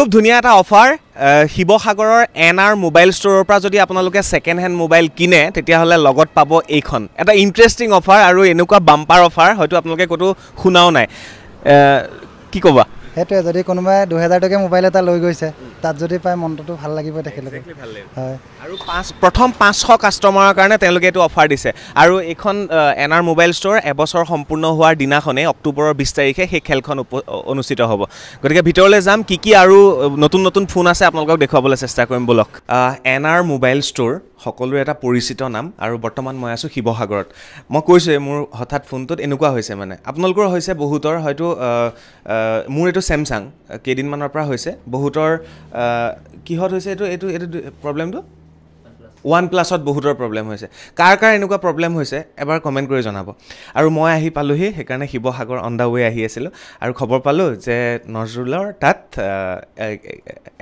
খুব ধুনীয়া এটা অফাৰ শিৱসাগৰৰ এনআৰ মোবাইল ষ্ট'ৰৰ পৰা যদি আপোনালোকে ছেকেণ্ড হেণ্ড মোবাইল কিনে তেতিয়াহ'লে লগত পাব এইখন এটা ইণ্টাৰেষ্টিং অফাৰ আৰু এনেকুৱা বাম্পাৰ অফাৰ হয়তো আপোনালোকে ক'তো শুনাও নাই কি ক'বা সেইটোৱে যদি কোনোবাই 2000 টকীয়া মোবাইল এটা লৈ গৈছে তাত যদি পায় মনটো ভাল লাগিব তেখেতলোকে হয় আৰু প্ৰথম 500 কাষ্টমাৰৰ কাৰণে তেওঁলোকে এইটো অফাৰ দিছে আৰু এইখন এনআৰ মোবাইল ষ্ট'ৰ এবছৰ সম্পূৰ্ণ হোৱাৰ দিনাখনেই অক্টোবৰৰ 20 তাৰিখে সেই খেলখন অনুষ্ঠিত হ'ব গতিকে ভিতৰলৈ যাম কি আৰু নতুন নতুন ফোন আছে আপোনালোকক দেখুৱাবলৈ চেষ্টা কৰিম বলক এনআৰ মোবাইল ষ্ট'ৰ সকলোৰে এটা পৰিচিত নাম আৰু বৰ্তমান মই আছোঁ শিৱসাগৰত মই কৈছোঁ মোৰ হঠাৎ ফোনটোত এনেকুৱা হৈছে মানে আপোনালোকৰ হৈছে বহুতৰ হয়তো মোৰ এইটো চেমচাং কেইদিনমানৰ পৰা হৈছে বহুতৰ কিহত হৈছে এইটো প্ৰব্লেমটো OnePlus-ত বহুতৰ প্ৰব্লেম হৈছে কাৰ এনেকুৱা প্ৰব্লেম হৈছে এবাৰ কমেণ্ট কৰি জনাব আৰু মই আহি পালোহি সেইকাৰণে শিৱসাগৰ অন দা ৱে আহি আছিলোঁ আৰু খবৰ পালোঁ যে নজৰুলৰ তাত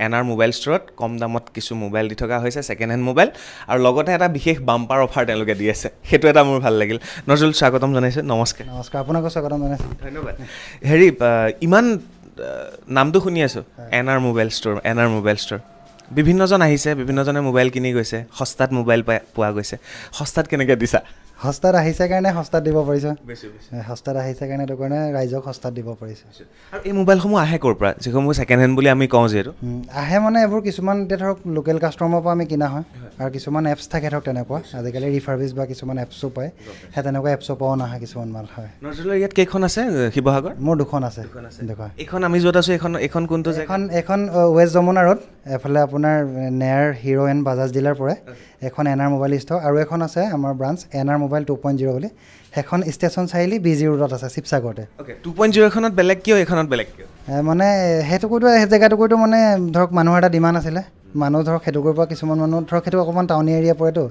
এনআৰ মোবাইল ষ্ট'ৰত কম দামত কিছু মোবাইল দি থকা হৈছে ছেকেণ্ড হেণ্ড মোবাইল আৰু লগতে এটা বিশেষ বাম্পাৰ অফাৰ তেওঁলোকে দি আছে সেইটো এটা মোৰ ভাল লাগিল নজৰুল স্বাগতম জনাইছোঁ নমস্কাৰ আপোনাকো স্বাগতম জনাইছোঁ ধন্যবাদ হেৰি ইমান নামটো শুনি আছোঁ এনআৰ মোবাইল ষ্ট'ৰ বিভিন্নজন আহিছে বিভিন্নজনে মোবাইল কিনি গৈছে সস্তাত মোবাইল পোৱা গৈছে সস্তাত কেনেকৈ দিছা সস্তাত আহিছে কাৰণে সস্তাত দিব পাৰিছোঁ সস্তাত আহিছে কাৰণে এইটো কাৰণে ৰাইজক সস্তাত দিব পাৰিছোঁ আৰু এই মোবাইলসমূহ আহে ক'ৰ পৰা যিসমূহ ছেকেণ্ড হেণ্ড বুলি আমি কওঁ যিহেতু আহে মানে এইবোৰ কিছুমান এতিয়া ধৰক লোকেল কাষ্টমাৰৰ পৰা আমি কিনা হয় আৰু কিছুমান এপছ থাকে ধৰক তেনেকুৱা আজিকালি ৰিফাৰ্বিছ বা কিছুমান এপছো পায় সেই তেনেকুৱা এপছৰ পৰাও নাহে কিছুমান মাল হয় নজৰুলৰ ইয়াত কেইখন আছে শিৱসাগৰ মোৰ দুখন আছে এইখন আমি য'ত আছোঁ এইখন কোনটো এখন ৱেষ্ট যমুনা ৰোড এফালে আপোনাৰ near hero' and Bajaj dealer পৰে এখন এনআৰ মোবাইল ষ্ট'ৰ আৰু এখন আছে আমাৰ ব্ৰাঞ্চ এনআৰ মোবাইল 2.0 বুলি সেইখন ষ্টেচন চাৰিআলি BG ৰোডত আছে শিৱসাগৰতে 2.0 এখনত বেলেগ কিয় এইখনত বেলেগ কিয় মানে সেইটো কৈতো সেই জেগাটুকুৰটো মানে ধৰক মানুহৰ এটা ডিমাণ্ড আছিলে মানুহ ধৰক সেইটুকুৰ পৰা কিছুমান মানুহ ধৰক সেইটো অকণমান টাউন এৰিয়া পৰেতো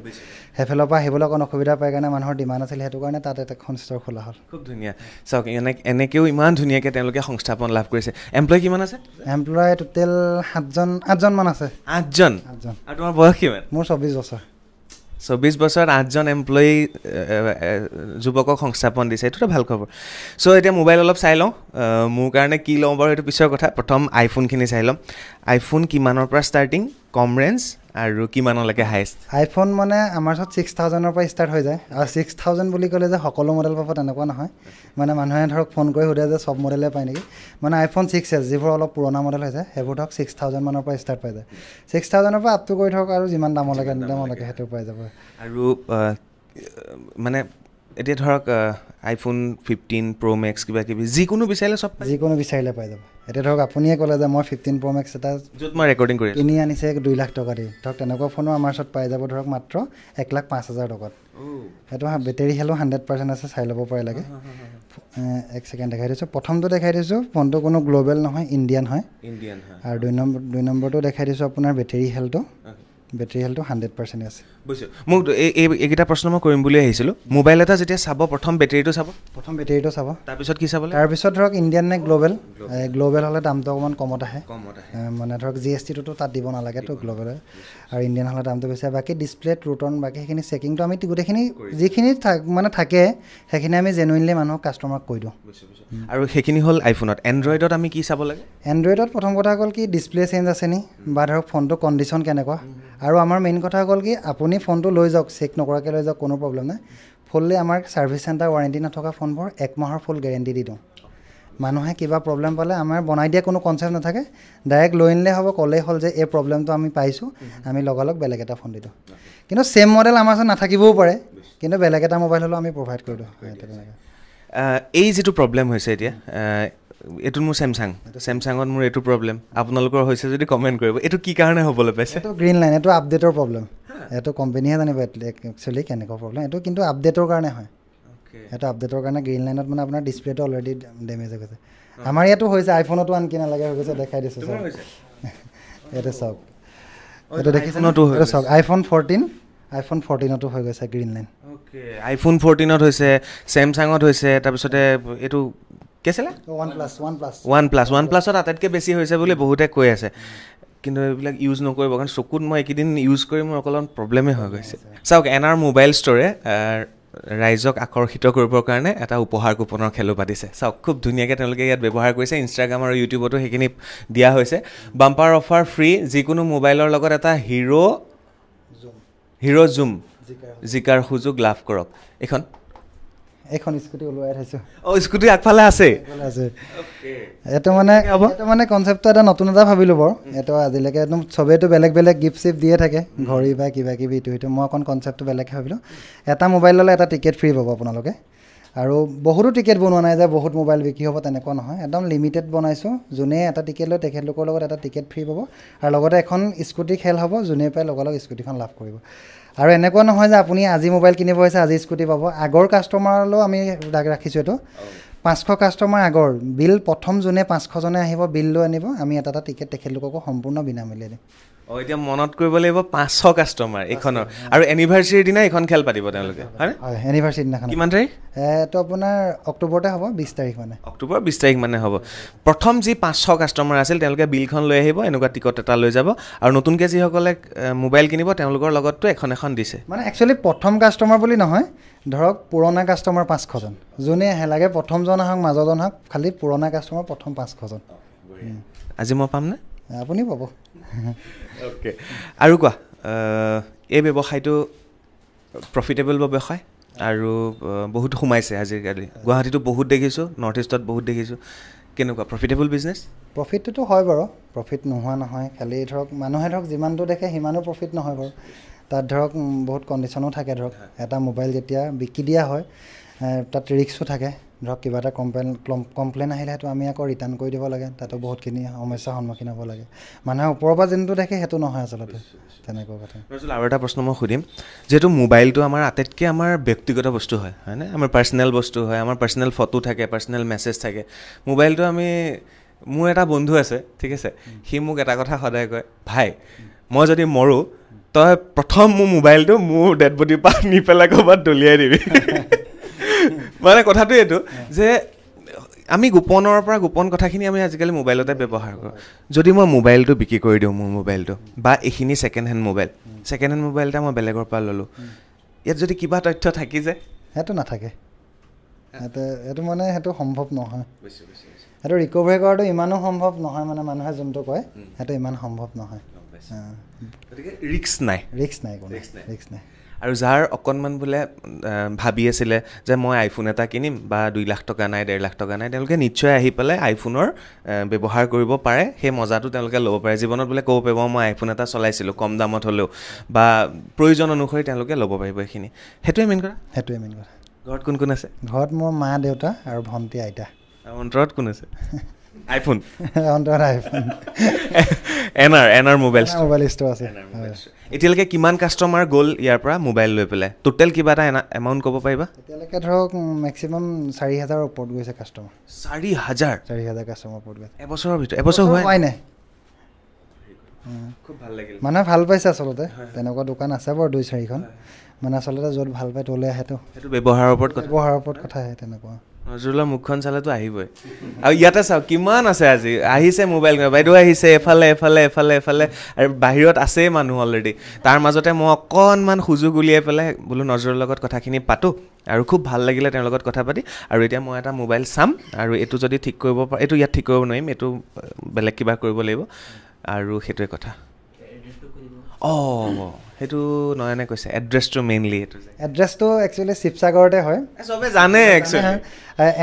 সেইফালৰ পৰা আহিবলৈ অকণ অসুবিধা পায় কাৰণে মানুহৰ ডিমাণ্ড আছিলে সেইটো কাৰণে তাত এখন ষ্ট'ৰ খোলা হ'ল খুব ধুনীয়া চাওক এনেকৈও ইমান ধুনীয়াকৈ তেওঁলোকে সংস্থাপন লাভ কৰিছে এমপ্লয় কিমান আছে এমপ্লয় টোটেল 8জন মান আছে 8জন আৰু তোমাৰ বয়স কিমান মোৰ 24 বছৰ 24 বছৰত 8জন এমপ্লয়ী যুৱকক সংস্থাপন দিছে এইটোতো ভাল খবৰ চ' এতিয়া মোবাইল অলপ চাই লওঁ মোৰ কাৰণে কি লওঁ বাৰু এইটো পিছৰ কথা প্ৰথম আইফোনখিনি চাই ল'ম আইফোন কিমানৰ পৰা ষ্টাৰ্টিং কম ৰেঞ্জ আৰু কিমানলৈকে হাইষ্ট আইফোন মানে আমাৰ ওচৰত 6000ৰ পৰা ষ্টাৰ্ট হৈ যায় আৰু 6000 বুলি ক'লে যে সকলো মডেল পাব তেনেকুৱা নহয় মানে মানুহে ধৰক ফোন কৰি সোধে যে চব মডেলে পায় নেকি মানে আইফোন 6s যিবোৰ অলপ পুৰণা মডেল হৈছে সেইবোৰ ধৰক 6000 মানৰ পৰা ষ্টাৰ্ট পাই যায় 6000ৰ পৰা আপটো কৰি ধৰক আৰু যিমান দামলৈকে সেইটো পাই যাব আৰু মানে এতিয়া ধৰক আইফোন 15 Pro Max কিবা কিবি যিকোনো বিচাৰিলে পাই যাব এতিয়া ধৰক আপুনিয়ে ক'লে যে মই 15 Pro Max এটা য'ত মই ৰেকৰ্ডিং কৰি কিনি আনিছে 2 লাখ টকা দি ধৰক তেনেকুৱা ফোনো আমাৰ ওচৰত পাই যাব ধৰক মাত্ৰ 1,05,000 টকাত সেইটো বেটেৰী হেলো 100% আছে চাই ল'ব পাৰে লাগে এক ছেকেণ্ড দেখাই দিছোঁ প্ৰথমটো দেখাই দিছোঁ ফোনটো কোনো গ্ল'বেল নহয় ইণ্ডিয়ান হয় আৰু দুই নম্বৰটো দেখাই দিছোঁ আপোনাৰ বেটেৰী হেলটো 100% আছে বুজিছোঁ মোক এইকেইটা প্ৰশ্ন মই কৰিম বুলি আহিছিলোঁ মোবাইল এটা যেতিয়া চাব প্ৰথম বেটেৰীটো চাব তাৰপিছত কি চাব তাৰপিছত ধৰক ইণ্ডিয়ান নে গ্ল'বেল হ'লে দামটো অকণমান কমত আহে মানে ধৰক GST-টো তাত দিব নালাগেতো গ্ল'বেলৰ আৰু ইণ্ডিয়ান হ'লে দামটো বেছি বাকী ডিছপ্লে ট্ৰুটন বাকী সেইখিনি চেকিংটো আমি গোটেইখিনি যিখিনি মানে থাকে সেইখিনি আমি জেনুইনলি মানুহক কাষ্টমাৰক কৈ দিওঁ আৰু সেইখিনি হ'ল আইফোনত এণ্ড্ৰইডত আমি কি চাব লাগে এণ্ড্ৰইডত প্ৰথম কথা হ'ল কি ডিছপ্লে চেঞ্জ আছে নি বা ধৰক ফোনটো কণ্ডিশ্যন কেনেকুৱা আৰু আমাৰ মেইন কথা হ'ল কি আপুনি ফোনটো লৈ যাওক চেক নকৰাকৈ লৈ যাওক কোনো প্ৰব্লেম নাই ফুললি আমাৰ ছাৰ্ভিচ চেণ্টাৰ ৱাৰেণ্টি নথকা ফোনবোৰ 1 মাহৰ ফুল গেৰেণ্টি দি দিওঁ মানুহে কিবা প্ৰব্লেম পালে আমাৰ বনাই দিয়া কোনো কনচেপ্ট নাথাকে ডাইৰেক্ট লৈ আনিলে হ'ব ক'লেই হ'ল যে এই প্ৰব্লেমটো আমি পাইছোঁ আমি লগালগ বেলেগ এটা ফোন দি দিওঁ কিন্তু ছেম মডেল আমাৰ ওচৰত নাথাকিবও পাৰে কিন্তু বেলেগ এটা মোবাইল হ'লেও আমি প্ৰভাইড কৰি দিওঁ এই যিটো প্ৰব্লেম হৈছে এতিয়া এইটো মোৰ চেমচাঙত মোৰ এইটো প্ৰব্লেম আপোনালোকৰ হৈছে যদি কমেণ্ট কৰিব এইটো কি কাৰণে হ'বলৈ পাইছে এইটো গ্ৰীণ লাইন এইটো আপডেটৰ প্ৰব্লেম এইটো কোম্পানীহে জানিব একচুৱেলি কেনেকুৱা প্ৰব্লেম এইটো কিন্তু আপডেটৰ কাৰণে হয় এইটো আপডেটৰ কাৰণে গ্ৰীণ লাইনত মানে আপোনাৰ ডিছপ্লেটো অলৰেডি ডেমেজ হৈ গৈছে আমাৰ ইয়াতো হৈছে আইফোনতো আনকি নালাগে হৈ গৈছে দেখাই দিছোঁ চাওক এইটো চাওক এইটো দেখিছেতো চাওক আইফোন 14তো হৈ গৈছে গ্ৰীণ লাইন আইফোন 14ত হৈছে চেমচাঙত হৈছে তাৰপিছতে এইটো কি আছিলে OnePlus-ত আটাইতকৈ বেছি হৈছে বুলি বহুতে কৈ আছে কিন্তু এইবিলাক ইউজ নকৰিব কাৰণ চকুত মই এইকেইদিন ইউজ কৰি মোৰ অকণমান প্ৰব্লেমেই হৈ গৈছে চাওক এনআৰ মোবাইল ষ্ট'ৰে ৰাইজক আকৰ্ষিত কৰিবৰ কাৰণে এটা উপহাৰ কুপনৰ খেলো পাতিছে চাওক খুব ধুনীয়াকৈ তেওঁলোকে ইয়াত ব্যৱহাৰ কৰিছে ইনষ্টাগ্ৰাম আৰু ইউটিউবতো সেইখিনি দিয়া হৈছে বাম্পাৰ অফাৰ ফ্ৰী যিকোনো মোবাইলৰ লগত এটা হিৰ' জুম জিকাৰ সুযোগ লাভ কৰক এখন স্কুটি ওলোৱাই থৈছোঁ স্কুটি আগফালে আছে এইটো মানে কনচেপ্টটো এটা নতুন এটা ভাবিলোঁ বাৰু এইটো আজিলৈকে একদম চবেইতো বেলেগ বেলেগ গিফ্ট চিফ্ট দিয়ে থাকে ঘড়ী বা কিবা কিবি ইটো মই অকণ কনচেপ্টটো বেলেগকৈ ভাবিলোঁ এটা মোবাইল ল'লে এটা টিকেট ফ্ৰী পাব আপোনালোকে আৰু বহুতো টিকেট বনোৱা নাই যে বহুত মোবাইল বিক্ৰী হ'ব তেনেকুৱা নহয় একদম লিমিটেড বনাইছোঁ যোনে এটা টিকেট লয় তেখেতলোকৰ লগত এটা টিকেট ফ্ৰী পাব আৰু লগতে এখন স্কুটি খেল হ'ব যোনে পাই লগালগ স্কুটিখন লাভ কৰিব আৰু এনেকুৱা নহয় যে আপুনি আজি মোবাইল কিনিব হৈছে আজি স্কুটি পাব আগৰ কাষ্টমাৰলৈও আমি ৰাখিছোঁ এইটো 500 কাষ্টমাৰ আগৰ বিল প্ৰথম যোনে 500জনে আহিব বিল লৈ আনিব আমি এটা টিকেট তেখেতলোককো সম্পূৰ্ণ বিনামূলীয়া দিম এতিয়া মনত কৰিব লাগিব 500 কাষ্টমাৰ এইখনৰ আৰু এনিভাৰ্চাৰীৰ দিনা এইখন খেল পাতিব তেওঁলোকে হয় এনিভাৰ্চাৰী দিনাখন কিমান তাৰিখ এইটো আপোনাৰ অক্টোবৰতে হ'ব 20 তাৰিখ মানে অক্টোবৰ 20 তাৰিখ মানে হ'ব প্ৰথম যি 500 কাষ্টমাৰ আছিল তেওঁলোকে বিলখন লৈ আহিব এনেকুৱা টিকট এটা লৈ যাব আৰু নতুনকৈ যিসকলে মোবাইল কিনিব তেওঁলোকৰ লগততো এখন দিছে মানে একচুৱেলি প্ৰথম কাষ্টমাৰ বুলি নহয় ধৰক পুৰণা কাষ্টমাৰ 500জন যোনে আহে লাগে প্ৰথমজন আহক মাজৰজন আহক খালি পুৰণা কাষ্টমাৰ প্ৰথম 500জন আজি মই পামনে আপুনি পাব অ'কে আৰু কোৱা এই ব্যৱসায়টো প্ৰফিটেবল ব্যৱসায় আৰু বহুত সোমাইছে আজিকালি গুৱাহাটীতো বহুত দেখিছোঁ নৰ্থ ইষ্টত বহুত দেখিছোঁ কেনেকুৱা প্ৰফিটেবল বিজনেছ প্ৰফিটটোতো হয় বাৰু প্ৰফিট নোহোৱা নহয় খালি ধৰক মানুহে ধৰক যিমানটো দেখে সিমানো প্ৰফিট নহয় বাৰু তাত ধৰক বহুত কণ্ডিশ্যনো থাকে ধৰক এটা মোবাইল যেতিয়া বিকি দিয়া হয় তাত ৰিস্কো থাকে ধৰক কিবা এটা কমপ্লেইন আহিলে সেইটো আমি আকৌ ৰিটাৰ্ণ কৰি দিব লাগে তাতো বহুতখিনি সমস্যাৰ সন্মুখীন হ'ব লাগে মানুহে ওপৰৰ পৰা যোনটো দেখে সেইটো নহয় আচলতে তেনেকুৱা কথা আৰু এটা প্ৰশ্ন মই সুধিম যিহেতু মোবাইলটো আমাৰ আটাইতকৈ আমাৰ ব্যক্তিগত বস্তু হয়নে আমাৰ পাৰ্চনেল বস্তু হয় আমাৰ পাৰ্চনেল ফটো থাকে পাৰ্চনেল মেছেজ থাকে মোবাইলটো মোৰ এটা বন্ধু আছে ঠিক আছে সি মোক এটা কথা সদায় কয় ভাই মই যদি মৰোঁ তই প্ৰথম মোৰ মোবাইলটো মোৰ ডেড বডিৰ পৰা নি পেলাই ক'ৰবাত দলিয়াই দিবি মানে কথাটো এইটো যে আমি গোপনৰ পৰা গোপন কথাখিনি আমি আজিকালি মোবাইলতে ব্যৱহাৰ কৰোঁ যদি মই মোবাইলটো বিক্ৰী কৰি দিওঁ মোৰ মোবাইলটো বা এইখিনি ছেকেণ্ড হেণ্ড মোবাইল এটা মই বেলেগৰ পৰা ল'লোঁ ইয়াত যদি কিবা তথ্য থাকি যায় সেইটো নাথাকে সেইটো মানে সেইটো সম্ভৱ নহয় সেইটো ৰিকভাৰী কৰাটো ইমানো সম্ভৱ নহয় মানে মানুহে যোনটো কয় সেইটো ইমান সম্ভৱ নহয় গতিকে ৰিস্ক নাই আৰু যাৰ অকণমান বোলে ভাবি আছিলে যে মই আইফোন এটা কিনিম বা 2 লাখ টকা নাই 1.5 লাখ টকা নাই তেওঁলোকে নিশ্চয় আহি পেলাই আইফোনৰ ব্যৱহাৰ কৰিব পাৰে সেই মজাটো তেওঁলোকে ল'ব পাৰে জীৱনত বোলে ক'ব পাৰিব মই আইফোন এটা চলাইছিলোঁ কম দামত হ'লেও বা প্ৰয়োজন অনুসৰি তেওঁলোকে ল'ব পাৰিব এইখিনি সেইটোৱে মেইন কথা ঘৰত কোন আছে ঘৰত মোৰ মা দেউতা আৰু ভণ্টি আইতা অন্তৰত কোন আছে আইফোন অন্তৰত আইফোন এনাৰ মোবাইল ষ্ট'ৰ আছে এতিয়ালৈকে কিমান কাষ্টমাৰ গ'ল ইয়াৰ পৰা মোবাইল লৈ পেলাই টোটেল কিবা এটা এমাউণ্ট ক'ব পাৰিবা এতিয়ালৈকে ধৰক মেক্সিমাম 4,000 ওপৰত গৈছে কাষ্টমাৰ 4,000 কাষ্টমাৰ ওপৰত গৈছে এবছৰৰ ভিতৰত এবছৰ হোৱাই নাই খুব ভাল লাগিল মানুহে ভাল পাইছে আচলতে তেনেকুৱা দোকান আছে বাৰু 2-4খন মানে আচলতে য'ত ভাল পায় তলৈ আহেতো সেইটো ব্যৱহাৰৰ ওপৰত কথা আহে তেনেকুৱা নজৰুলৰ মুখখন চালেতো আহিবই আৰু ইয়াতে চাওক কিমান আছে আজি আহিছে মোবাইল বাইদেউ আহিছে এফালে আৰু বাহিৰত আছেই মানুহ অলৰেডি তাৰ মাজতে মই অকণমান সুযোগ উলিয়াই পেলাই বোলো নজৰুলৰ লগত কথাখিনি পাতোঁ আৰু খুব ভাল লাগিলে তেওঁৰ লগত কথা পাতি আৰু এতিয়া মই এটা মোবাইল চাম আৰু এইটো যদি ঠিক কৰিব পাৰোঁ এইটো ইয়াত ঠিক কৰিব নোৱাৰিম এইটো বেলেগ কিবা কৰিব লাগিব আৰু সেইটোৱে কথা সেইটো নয়নে কৈছে এড্ৰেছটো মেইনলি এইটো এড্ৰেছটো একচুৱেলি শিৱসাগৰতে হয় চবে জানে একচুৱেলি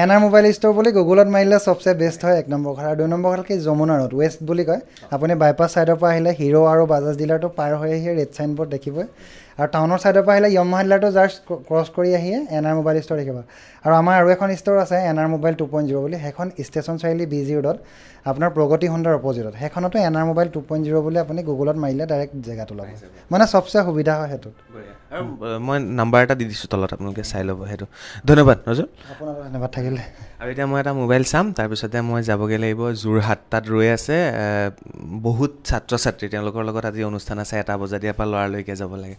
এনাৰ মোবাইল ষ্ট'ৰ বুলি গুগলত মাৰিলে চবচে বেষ্ট হয় 1 নম্বৰ ঘৰ আৰু 2 নম্বৰ ঘৰ কি যমুনা ৰোড ৱেষ্ট বুলি কয় আপুনি বাইপাছ ছাইডৰ পৰা আহিলে হিৰ' আৰু বাজাজ ডিলাৰটো পাৰ হৈ আহি ৰেড চাইন বৰ্ড দেখিবই আৰু টাউনৰ ছাইডৰ পৰা আহিলে য়ামাহা ডিলাৰটো জাষ্ট ক্ৰছ কৰি আহিয়ে এনাৰ মোবাইল ষ্ট'ৰ দেখিব আৰু আমাৰ আৰু এখন ষ্ট'ৰ আছে এনাৰ মোবাইল 2.0 বুলি সেইখন ষ্টেচন চাৰিআলি BG ৰোডত আপোনাৰ প্ৰগতি হোণ্ডাৰ অপজিটত সেইখনতো এনাৰ মোবাইল 2.0 বুলি আপুনি গুগলত মাৰিলে ডাইৰেক্ট জেগাটো ল'ব মানে চবচে সুবিধা হয় সেইটোত আৰু মই নাম্বাৰ এটা দি দিছোঁ তলত আপোনালোকে চাই ল'ব সেইটো ধন্যবাদ নজৰ আপোনালোক ধন্যবাদ থাকিলে আৰু এতিয়া মই এটা মোবাইল চাম তাৰপিছতে মই যাবগৈ লাগিব যোৰহাট তাত ৰৈ আছে বহুত ছাত্ৰ ছাত্ৰী তেওঁলোকৰ লগত আজি অনুষ্ঠান আছে 1 বজাত ইয়াৰ পৰা ল'ৰালৈকে যাব লাগে